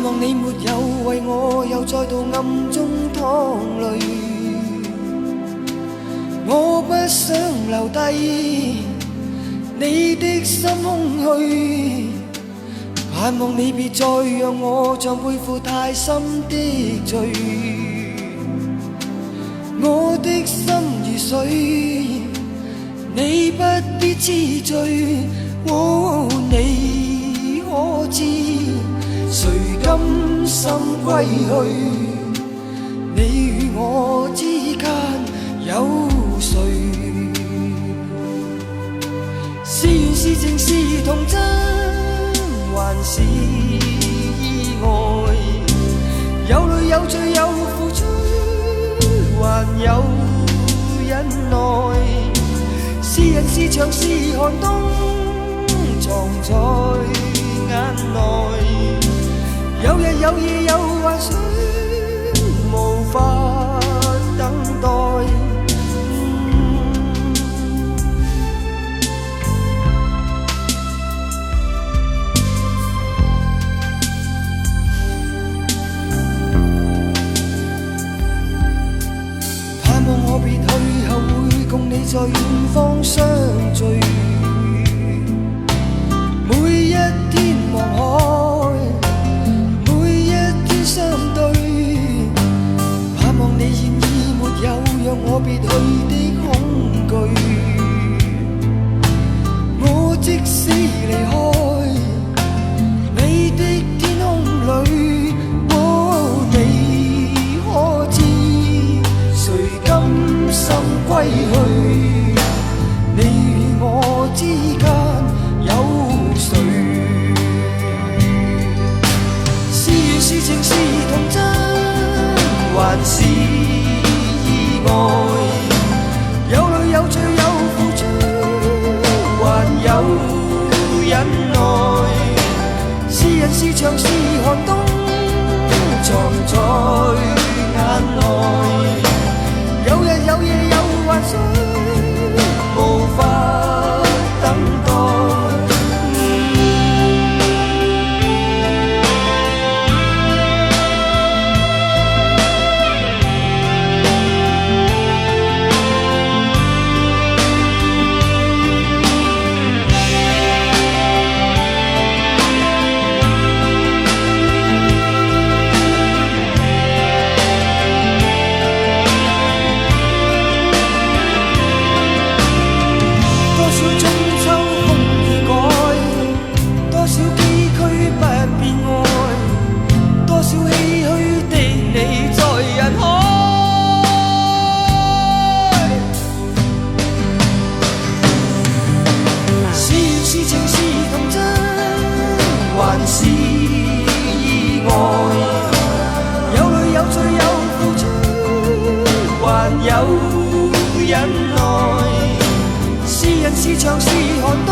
望你沒有為我又再度暗中淌淚，我不想留低你的心空虛，盼望你別再讓我像背負太深的罪，我的心如水，你不必痴醉，你可知誰甘心歸去？你與我之間有誰？是緣是情是童真，還是意外？有淚有罪有付出，還有忍耐。是人是牆是寒冬，藏在眼內。有日有夜有幻想，無法等待。盼望我別去後會共你在遠方相聚，每一天望海，每一天相對，盼望你願意沒有讓我別去的恐懼。我即使離開你的天空裏，你可知誰甘心歸去？你與我之間有誰？是緣是情是童真，還是意外？有淚有罪有付出，還有忍耐。是人是牆是寒冬，藏在眼內。有日有夜有幻想，無法等待。還是意外，有淚有罪有付出，還有忍耐。是人是牆是寒冬，